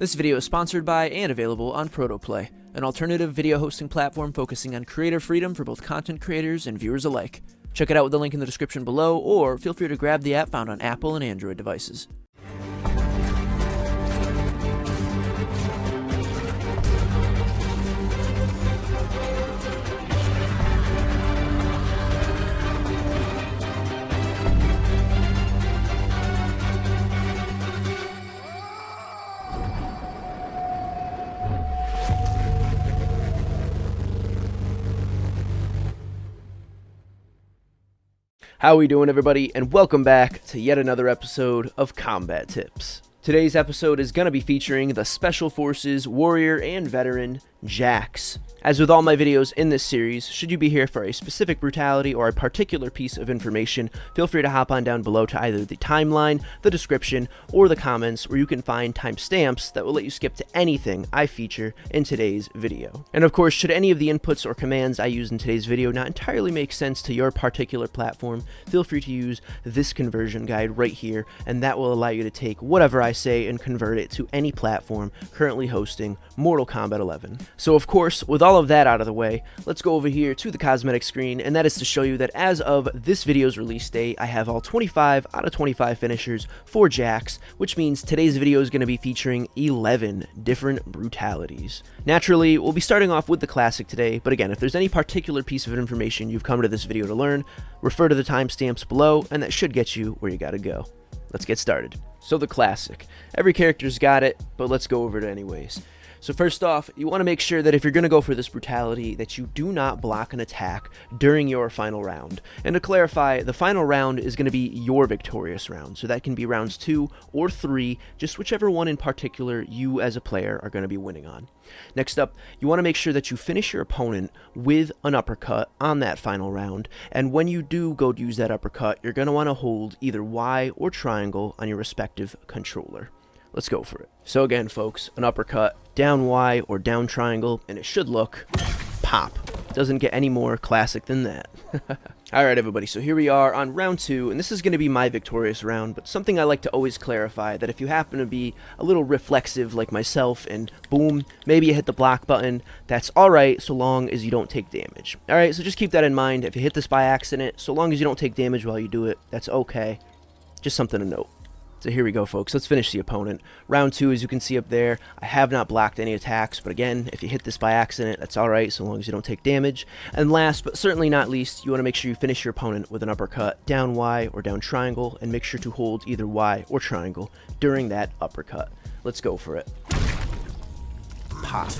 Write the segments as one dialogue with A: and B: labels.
A: This video is sponsored by and available on ProtoPlay, an alternative video hosting platform focusing on creative freedom for both content creators and viewers alike. Check it out with the link in the description below, or feel free to grab the app found on Apple and Android devices. How are we doing, everybody, and welcome back to yet another episode of Combat Tips. Today's episode is going to be featuring the Special Forces warrior and veteran, Jax. As with all my videos in this series, should you be here for a specific brutality or a particular piece of information, feel free to hop on down below to either the timeline, the description, or the comments where you can find timestamps that will let you skip to anything I feature in today's video. And of course, should any of the inputs or commands I use in today's video not entirely make sense to your particular platform, feel free to use this conversion guide right here, and that will allow you to take whatever I say and convert it to any platform currently hosting Mortal Kombat 11. So of course, with all of that out of the way, let's go over here to the cosmetic screen, and that is to show you that as of this video's release date, I have all 25 out of 25 finishers for Jax, which means today's video is going to be featuring 11 different brutalities. Naturally, we'll be starting off with the Classic today, but again, if there's any particular piece of information you've come to this video to learn, refer to the timestamps below, and that should get you where you gotta go. Let's get started. So the Classic. Every character's got it, but let's go over it anyways. So first off, you want to make sure that if you're going to go for this brutality, that you do not block an attack during your final round. And to clarify, the final round is going to be your victorious round. So that can be rounds 2 or 3, just whichever one in particular you as a player are going to be winning on. Next up, you want to make sure that you finish your opponent with an uppercut on that final round. And when you do go to use that uppercut, you're going to want to hold either Y or triangle on your respective controller. Let's go for it. So again, folks, an uppercut, down Y or down triangle, and it should look pop. Doesn't get any more classic than that. Alright, everybody, so here we are on round 2, and this is going to be my victorious round, but something I like to always clarify, that if you happen to be a little reflexive like myself, and boom, maybe you hit the block button, that's alright so long as you don't take damage. Alright, so just keep that in mind. If you hit this by accident, so long as you don't take damage while you do it, that's okay. Just something to note. So here we go, folks. Let's finish the opponent. Round 2, as you can see up there, I have not blocked any attacks, but again, if you hit this by accident, that's alright, so long as you don't take damage. And last, but certainly not least, you want to make sure you finish your opponent with an uppercut, down Y or down triangle, and make sure to hold either Y or triangle during that uppercut. Let's go for it. Pop.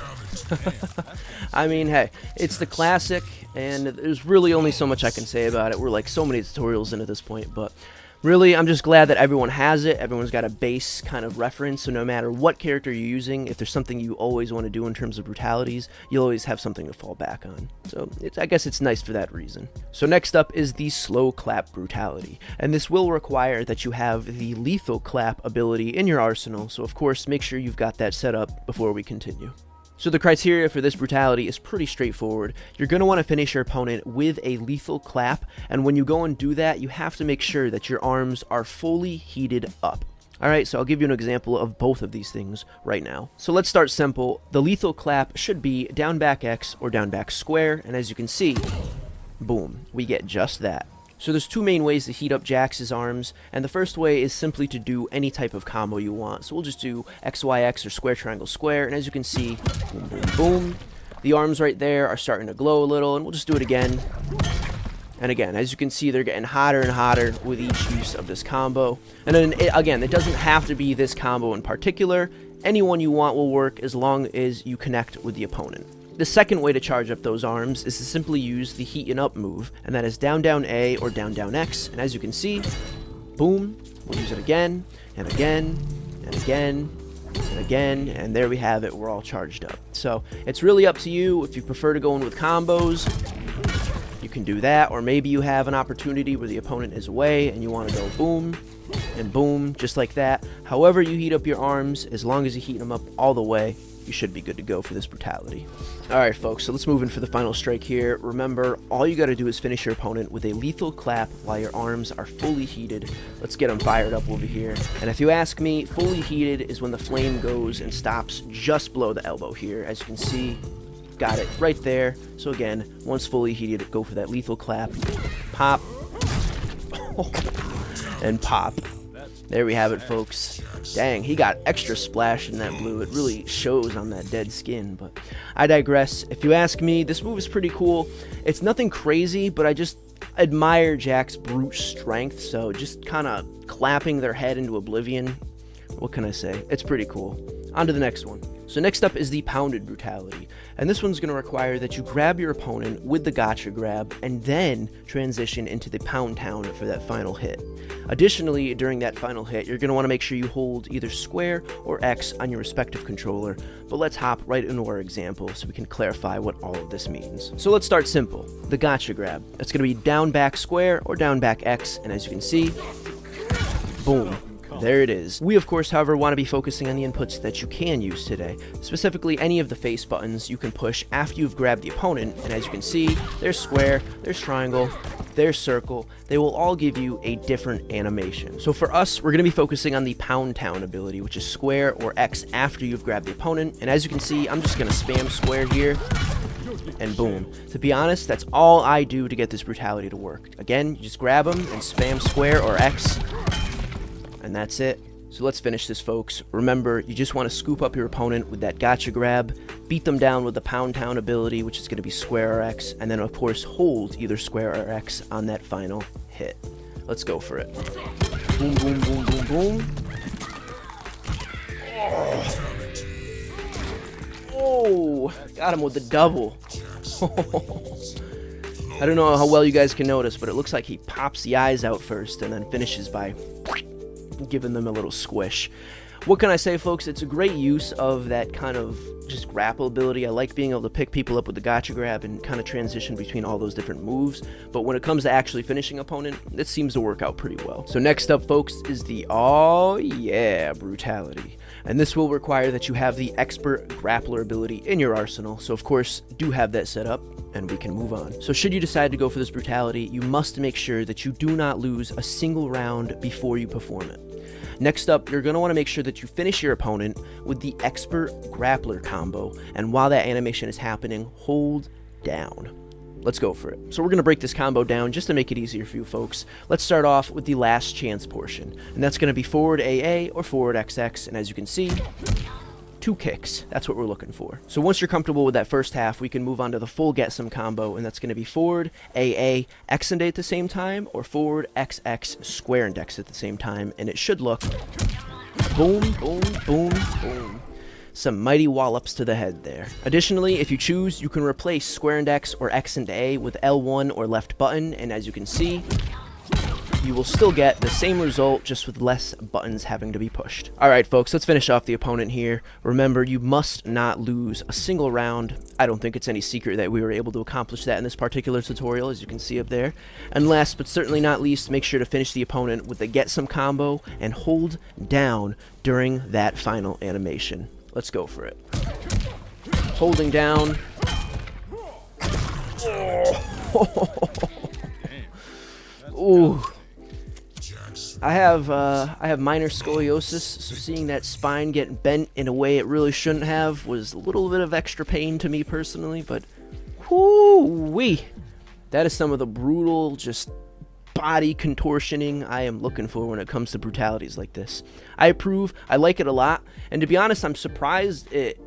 A: I mean, hey, it's the Classic, and there's really only so much I can say about it. We're like so many tutorials in at this point, but really, I'm just glad that everyone has it. Everyone's got a base kind of reference, so no matter what character you're using, if there's something you always want to do in terms of brutalities, you'll always have something to fall back on. So I guess it's nice for that reason. So next up is the slow clap brutality, and this will require that you have the lethal clap ability in your arsenal, so of course make sure you've got that set up before we continue. So the criteria for this brutality is pretty straightforward. You're going to want to finish your opponent with a lethal clap, and when you go and do that, you have to make sure that your arms are fully heated up. Alright, so I'll give you an example of both of these things right now. So let's start simple. The lethal clap should be down back X or down back square, and as you can see, boom, we get just that. So there's two main ways to heat up Jax's arms, and the first way is simply to do any type of combo you want. So we'll just do XYX or square triangle square, and as you can see, boom, boom, boom. The arms right there are starting to glow a little, and we'll just do it again. And again, as you can see, they're getting hotter and hotter with each use of this combo. And then, again, it doesn't have to be this combo in particular. Any one you want will work as long as you connect with the opponent. The second way to charge up those arms is to simply use the heating up move, and that is down down A or down down X, and as you can see, boom, we'll use it again, and again, and again, and again, and there we have it, we're all charged up. So, it's really up to you. If you prefer to go in with combos, you can do that, or maybe you have an opportunity where the opponent is away and you want to go boom and boom, just like that. However you heat up your arms, as long as you heat them up all the way, you should be good to go for this Brutality. Alright folks, so let's move in for the final strike here. Remember, all you gotta do is finish your opponent with a lethal clap while your arms are fully heated. Let's get them fired up over here. And if you ask me, fully heated is when the flame goes and stops just below the elbow here. As you can see, got it right there. So again, once fully heated, go for that lethal clap. Pop. And pop. There we have it, folks. Dang, he got extra splash in that blue. It really shows on that dead skin, but I digress. If you ask me, this move is pretty cool. It's nothing crazy, but I just admire Jax's brute strength, so just kind of clapping their head into oblivion. What can I say? It's pretty cool. On to the next one. So next up is the Pounded Brutality, and this one's going to require that you grab your opponent with the gotcha grab and then transition into the Pound Town for that final hit. Additionally, during that final hit, you're going to want to make sure you hold either square or X on your respective controller, but let's hop right into our example so we can clarify what all of this means. So let's start simple. The gotcha grab. It's going to be down back square or down back X, and as you can see, boom. There it is. We, of course, however, want to be focusing on the inputs that you can use today. Specifically, any of the face buttons you can push after you've grabbed the opponent, and as you can see, there's square, there's triangle, there's circle. They will all give you a different animation. So for us, we're going to be focusing on the Pound Town ability, which is square or X after you've grabbed the opponent, and as you can see, I'm just going to spam square here, and boom. To be honest, that's all I do to get this Brutality to work. Again, you just grab them and spam square or X, and that's it. So let's finish this, folks. Remember, you just want to scoop up your opponent with that gotcha grab, beat them down with the Pound Town ability, which is going to be square or X, and then of course hold either square or X on that final hit. Let's go for it. Boom, boom, boom, boom, boom. Oh, got him with the double. I don't know how well you guys can notice, but it looks like he pops the eyes out first and then finishes by giving them a little squish. What can I say, folks? It's a great use of that kind of just grapple ability. I like being able to pick people up with the gotcha grab and kind of transition between all those different moves, but when it comes to actually finishing opponent, it seems to work out pretty well. So next up, folks, is the Awww Brutality, and this will require that you have the Expert Grappler ability in your arsenal, so of course do have that set up, and we can move on. So should you decide to go for this Brutality, you must make sure that you do not lose a single round before you perform it. Next up, you're going to want to make sure that you finish your opponent with the Expert Grappler combo, and while that animation is happening, hold down. Let's go for it. So we're going to break this combo down just to make it easier for you folks. Let's start off with the last chance portion, and that's going to be forward AA or forward XX, and as you can see, 2 kicks. That's what we're looking for. So once you're comfortable with that first half, we can move on to the full get some combo, and that's going to be forward AA X and A at the same time, or forward XX square and X at the same time, and it should look boom, boom, boom, boom. Some mighty wallops to the head there. Additionally, if you choose, you can replace square and X or X and A with L1 or left button, and as you can see, you will still get the same result, just with less buttons having to be pushed. Alright folks, let's finish off the opponent here. Remember, you must not lose a single round. I don't think it's any secret that we were able to accomplish that in this particular tutorial, as you can see up there. And last but certainly not least, make sure to finish the opponent with the get some combo and hold down during that final animation. Let's go for it. Holding down. Ooh. I have minor scoliosis, so seeing that spine get bent in a way it really shouldn't have was a little bit of extra pain to me personally, but whoo-wee, that is some of the brutal, just body contortioning I am looking for when it comes to brutalities like this. I approve, I like it a lot, and to be honest, I'm surprised it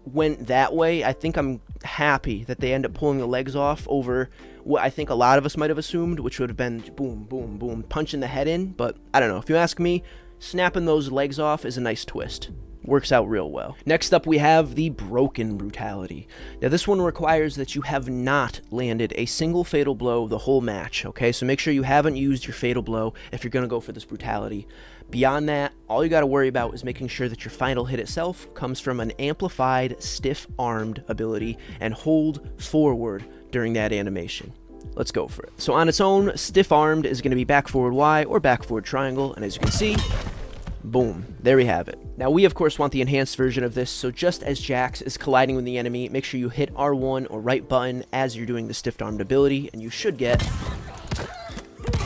A: went that way. I think I'm happy that they end up pulling the legs off over what I think a lot of us might have assumed, which would have been boom, boom, boom, punching the head in, but I don't know. If you ask me, snapping those legs off is a nice twist. Works out real well. Next up, we have the Broken Brutality. Now, this one requires that you have not landed a single fatal blow the whole match, okay? So make sure you haven't used your fatal blow if you're going to go for this Brutality. Beyond that, all you got to worry about is making sure that your final hit itself comes from an amplified stiff-armed ability and hold forward during that animation. Let's go for it. So on its own, stiff-armed is going to be back forward Y or back forward triangle, and as you can see, boom, there we have it. Now we of course want the enhanced version of this, so just as Jax is colliding with the enemy, make sure you hit R1 or right button as you're doing the stiff-armed ability, and you should get,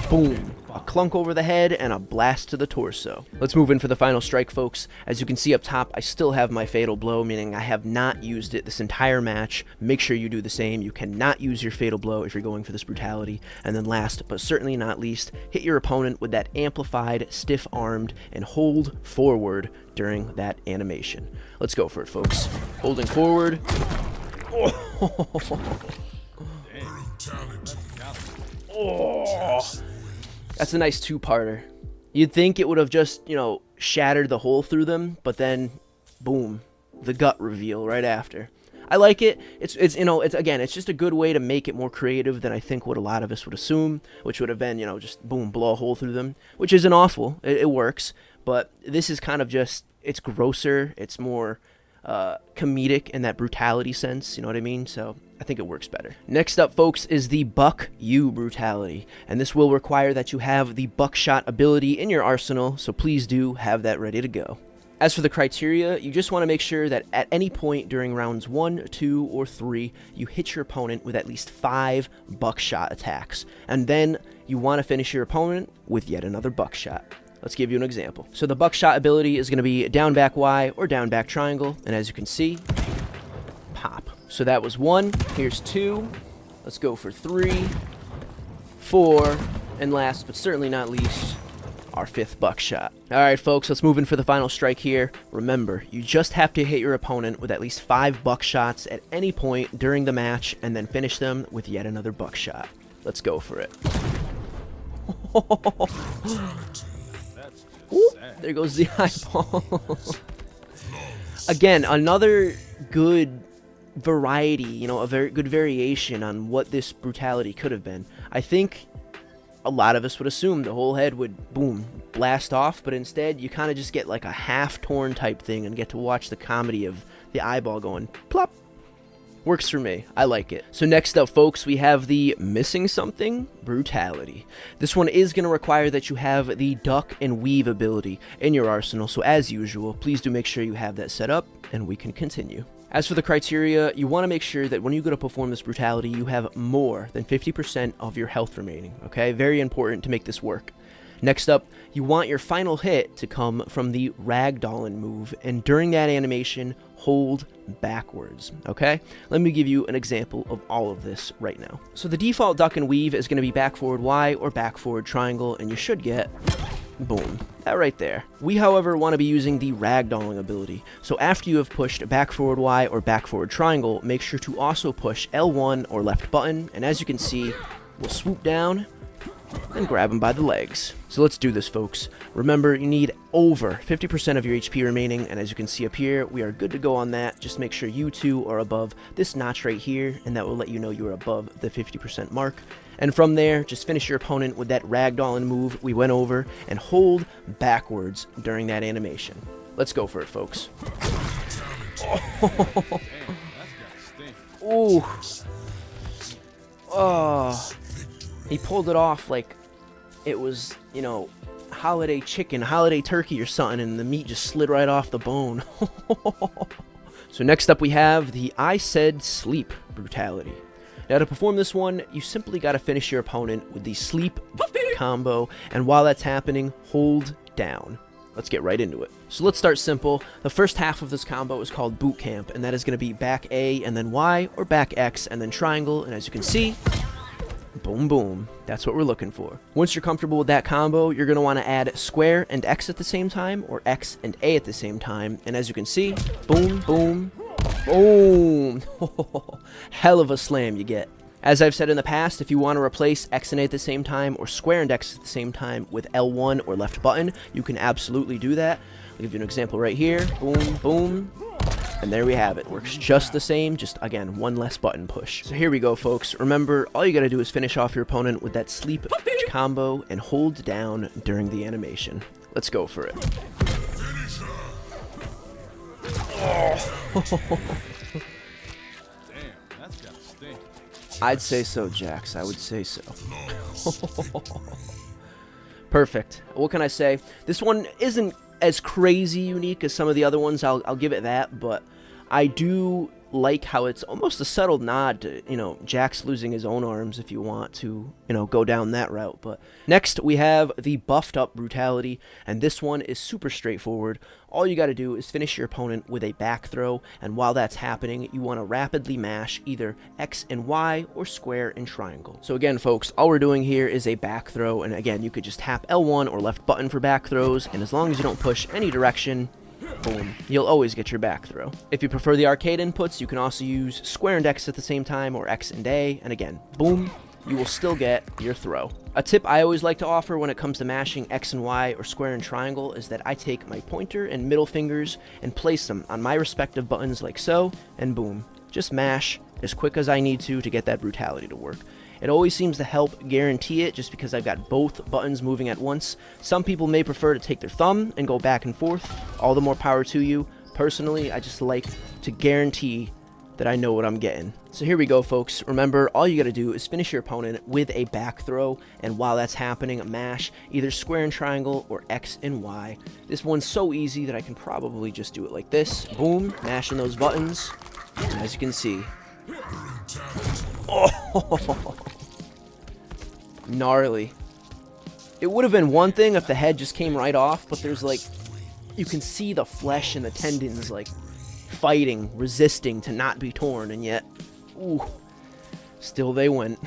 A: boom, a clunk over the head and a blast to the torso. Let's move in for the final strike, folks. As you can see up top, I still have my fatal blow, meaning I have not used it this entire match. Make sure you do the same. You cannot use your fatal blow if you're going for this Brutality. And then last, but certainly not least, hit your opponent with that amplified, stiff-armed, and hold forward during that animation. Let's go for it, folks. Holding forward. Oh. That's a nice two-parter. You'd think it would have just, shattered the hole through them, but then, boom, the gut reveal right after. I like it. It's just a good way to make it more creative than I think what a lot of us would assume, which would have been, just boom, blow a hole through them, which isn't awful. It works, but this is kind of just, it's grosser. It's more comedic in that brutality sense, you know what I mean? So I think it works better. Next up, folks, is the Buck You Brutality, and this will require that you have the buckshot ability in your arsenal, so please do have that ready to go. As for the criteria, you just want to make sure that at any point during rounds 1, 2, or 3, you hit your opponent with at least 5 buckshot attacks, and then you want to finish your opponent with yet another buckshot. Let's give you an example. So the buckshot ability is going to be down back Y or down back triangle, and as you can see, pop. So that was 1, here's 2, let's go for 3, 4, and last but certainly not least, our 5th buckshot. Alright folks, let's move in for the final strike here. Remember, you just have to hit your opponent with at least 5 buckshots at any point during the match, and then finish them with yet another buckshot. Let's go for it. Ooh, there goes the eyeball. Again, another good variety, a very good variation on what this Brutality could have been. I think a lot of us would assume the whole head would, boom, blast off, but instead you kind of just get like a half-torn type thing and get to watch the comedy of the eyeball going plop. Works for me. I like it. So next up, folks, we have the Missing Something Brutality. This one is going to require that you have the duck and weave ability in your arsenal, so as usual, please do make sure you have that set up, and we can continue. As for the criteria, you want to make sure that when you go to perform this Brutality, you have more than 50% of your health remaining, okay? Very important to make this work. Next up, you want your final hit to come from the ragdollin move, and during that animation, hold backwards, okay? Let me give you an example of all of this right now. So the default duck and weave is going to be back forward Y or back forward triangle, and you should get, boom, that right there. We, however, want to be using the ragdolling ability. So after you have pushed back forward Y or back forward triangle, make sure to also push L1 or left button, and as you can see, we'll swoop down and grab him by the legs. So let's do this, folks. Remember, you need over 50% of your HP remaining, and as you can see up here, we are good to go on that. Just make sure you two are above this notch right here, and that will let you know you are above the 50% mark. And from there, just finish your opponent with that ragdollin move we went over, and hold backwards during that animation. Let's go for it, folks. Ooh. Oh. He pulled it off like it was, holiday chicken, holiday turkey or something, and the meat just slid right off the bone. So next up we have the I Said Sleep Brutality. Now to perform this one, you simply got to finish your opponent with the sleep combo, and while that's happening, hold down. Let's get right into it. So let's start simple. The first half of this combo is called Boot Camp, and that is going to be back A and then Y, or back X and then triangle, and as you can see, boom, boom. That's what we're looking for. Once you're comfortable with that combo, you're going to want to add square and X at the same time, or X and A at the same time. And as you can see, boom, boom, boom. Hell of a slam you get. As I've said in the past, if you want to replace X and A at the same time, or square and X at the same time with L1 or left button, you can absolutely do that. I'll give you an example right here. Boom, boom. And there we have it. Works just the same, just again, one less button push. So here we go, folks. Remember, all you gotta do is finish off your opponent with that sleep combo and hold down during the animation. Let's go for it. Oh.
B: Damn, that's gotta stink.
A: I'd say so, Jax. I would say so. Perfect. What can I say? This one isn't as crazy unique as some of the other ones, I'll give it that, but I do like how it's almost a subtle nod to, you know, Jax losing his own arms if you want to, you know, go down that route. But next we have the buffed up Brutality, and this one is super straightforward. All you got to do is finish your opponent with a back throw, and while that's happening, you want to rapidly mash either X and Y or square and triangle. So again, folks, all we're doing here is a back throw, and again, you could just tap L1 or left button for back throws, and as long as you don't push any direction, boom, you'll always get your back throw. If you prefer the arcade inputs, you can also use square and X at the same time, or X and A, and again, boom, you will still get your throw. A tip I always like to offer when it comes to mashing X and Y or square and triangle is that I take my pointer and middle fingers and place them on my respective buttons like so, and boom, just mash as quick as I need to get that Brutality to work. It always seems to help guarantee it just because I've got both buttons moving at once. Some people may prefer to take their thumb and go back and forth. All the more power to you. Personally, I just like to guarantee that I know what I'm getting. So here we go, folks. Remember, all you gotta do is finish your opponent with a back throw, and while that's happening, mash either square and triangle or X and Y. This one's so easy that I can probably just do it like this. Boom, mashing those buttons. And as you can see, oh, gnarly. It would have been one thing if the head just came right off, but there's like, you can see the flesh and the tendons like fighting, resisting to not be torn, and yet, ooh, still they went.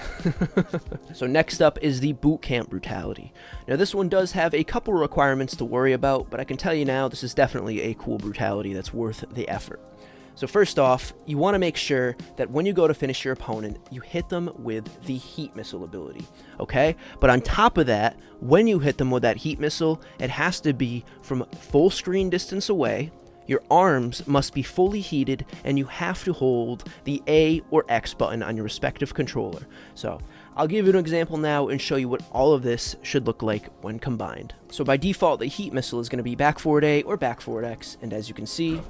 A: So next up is the Boot Camp Brutality. Now this one does have a couple requirements to worry about, but I can tell you now this is definitely a cool Brutality that's worth the effort. So first off, you want to make sure that when you go to finish your opponent, you hit them with the heat missile ability, okay? But on top of that, when you hit them with that heat missile, it has to be from full screen distance away. Your arms must be fully heated, and you have to hold the A or X button on your respective controller. So I'll give you an example now and show you what all of this should look like when combined. So by default, the heat missile is going to be back forward A or back forward X, and as you can see,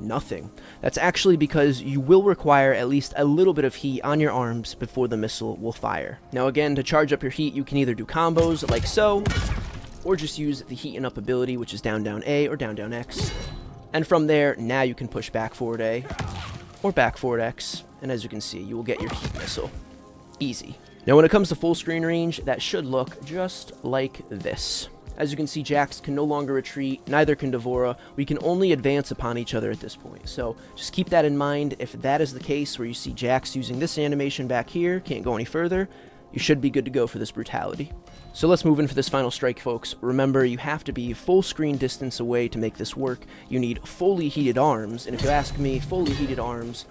A: nothing. That's actually because you will require at least a little bit of heat on your arms before the missile will fire. Now again, to charge up your heat, you can either do combos like so, or just use the heaten up ability, which is down down A or down down X. And from there, now you can push back forward A or back forward X, and as you can see, you will get your heat missile. Easy. Now when it comes to full screen range, that should look just like this. As you can see, Jax can no longer retreat, neither can Devora. We can only advance upon each other at this point. So just keep that in mind. If that is the case where you see Jax using this animation back here, can't go any further, you should be good to go for this Brutality. So let's move in for this final strike, folks. Remember, you have to be full screen distance away to make this work. You need fully heated arms, and if you ask me, fully heated arms,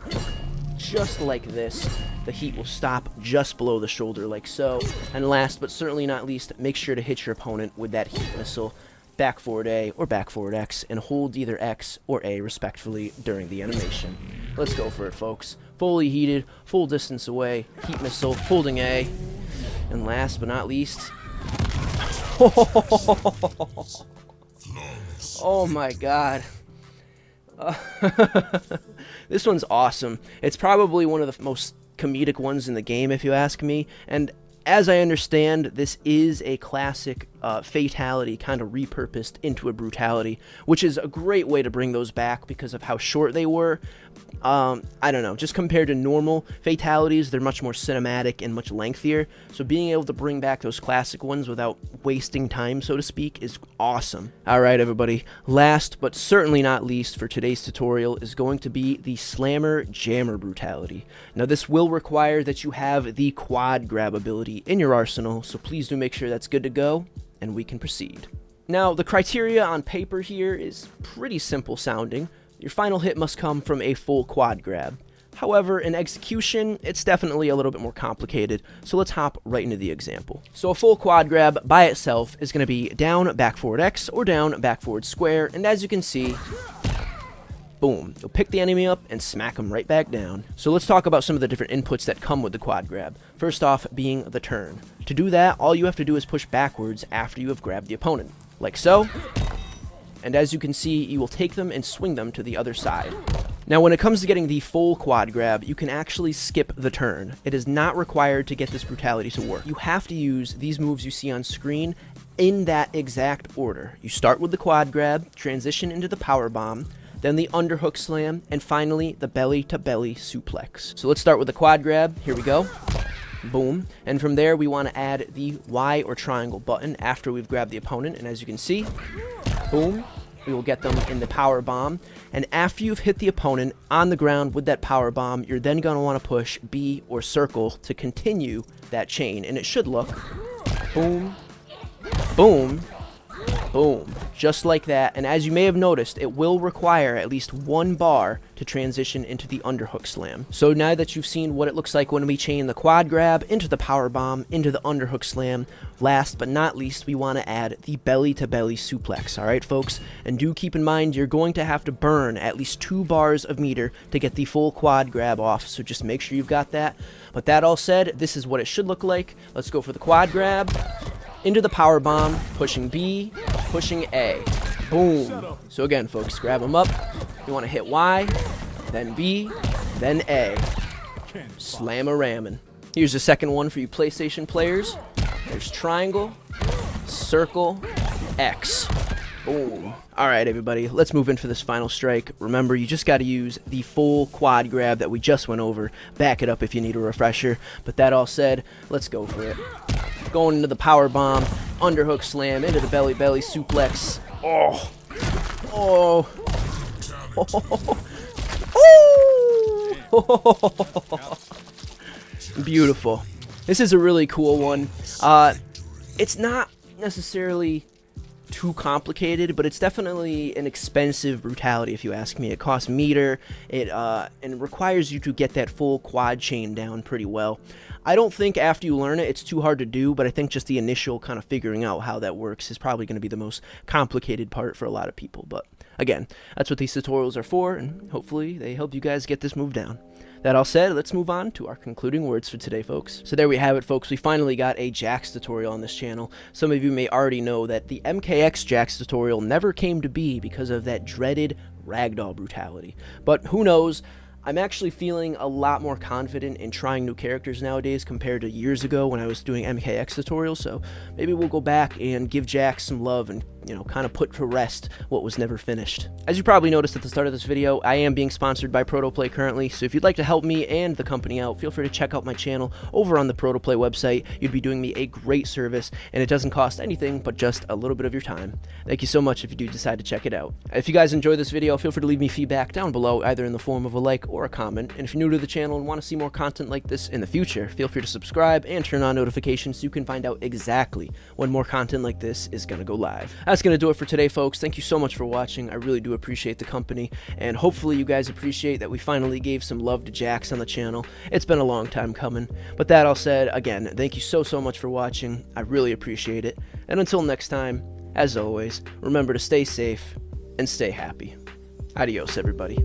A: just like this. The heat will stop just below the shoulder like so. And last but certainly not least, make sure to hit your opponent with that heat missile, back forward A or back forward X, and hold either X or A respectively during the animation. Let's go for it, folks. Fully heated, full distance away, heat missile, holding A, and last but not least, oh my god. This one's awesome. It's probably one of the most comedic ones in the game, if you ask me, and as I understand, this is a classic fatality kind of repurposed into a Brutality, which is a great way to bring those back because of how short they were. I don't know, just compared to normal fatalities, they're much more cinematic and much lengthier, so being able to bring back those classic ones without wasting time, so to speak, is awesome. Alright everybody, last but certainly not least for today's tutorial is going to be the Slammer Jammer Brutality. Now this will require that you have the quad grab ability in your arsenal, so please do make sure that's good to go, and we can proceed. Now the criteria on paper here is pretty simple sounding. Your final hit must come from a full quad grab. However, in execution, it's definitely a little bit more complicated, so let's hop right into the example. So a full quad grab by itself is going to be down, back forward X, or down, back forward square, and as you can see, boom, you'll pick the enemy up and smack them right back down. So let's talk about some of the different inputs that come with the quad grab. First off being the turn. To do that, all you have to do is push backwards after you have grabbed the opponent, like so. And as you can see, you will take them and swing them to the other side. Now when it comes to getting the full quad grab, you can actually skip the turn. It is not required to get this brutality to work. You have to use these moves you see on screen in that exact order. You start with the quad grab, transition into the power bomb, then the underhook slam, and finally the belly to belly suplex. So let's start with the quad grab. Here we go. Boom. And from there we want to add the Y or triangle button after we've grabbed the opponent, and as you can see, boom, we will get them in the power bomb. And after you've hit the opponent on the ground with that power bomb, you're then going to want to push B or circle to continue that chain, and it should look boom, boom, boom, just like that. And as you may have noticed, it will require at least one bar to transition into the underhook slam. So now that you've seen what it looks like when we chain the quad grab into the power bomb into the underhook slam, last but not least, we want to add the belly to belly suplex. All right, folks, and do keep in mind you're going to have to burn at least 2 bars of meter to get the full quad grab off, so just make sure you've got that. But that all said, this is what it should look like. Let's go for the quad grab into the power bomb, pushing B, pushing A, boom. So again, folks, grab them up. You want to hit Y, then B, then A. Slam-a-rammin'. Here's the second one for you PlayStation players. There's triangle, circle, X. Boom. Alright, everybody, let's move in for this final strike. Remember, you just got to use the full quad grab that we just went over. Back it up if you need a refresher. But that all said, let's go for it. Going into the power bomb, underhook slam, into the belly belly suplex. Oh. Oh. Oh. Beautiful. This is a really cool one. It's not necessarily too complicated, but it's definitely an expensive brutality if you ask me. It costs meter, and requires you to get that full quad chain down pretty well. I don't think after you learn it, it's too hard to do, but I think just the initial kind of figuring out how that works is probably going to be the most complicated part for a lot of people. But again, that's what these tutorials are for, and hopefully they help you guys get this move down. That all said, let's move on to our concluding words for today, folks. So there we have it, folks. We finally got a Jax tutorial on this channel. Some of you may already know that the MKX Jax tutorial never came to be because of that dreaded ragdoll brutality. But who knows? I'm actually feeling a lot more confident in trying new characters nowadays compared to years ago when I was doing MKX tutorials, so maybe we'll go back and give Jax some love and, you know, kind of put to rest what was never finished. As you probably noticed at the start of this video, I am being sponsored by ProtoPlay currently, so if you'd like to help me and the company out, feel free to check out my channel over on the ProtoPlay website. You'd be doing me a great service, and it doesn't cost anything but just a little bit of your time. Thank you so much if you do decide to check it out. If you guys enjoyed this video, feel free to leave me feedback down below, either in the form of a like or a comment. And if you're new to the channel and want to see more content like this in the future, feel free to subscribe and turn on notifications so you can find out exactly when more content like this is going to go live. That's going to do it for today, folks. Thank you so much for watching. I really do appreciate the company, and hopefully you guys appreciate that we finally gave some love to Jax on the channel. It's been a long time coming. But that all said, again, thank you so much for watching. I really appreciate it. And until next time, as always, remember to stay safe and stay happy. Adios, everybody.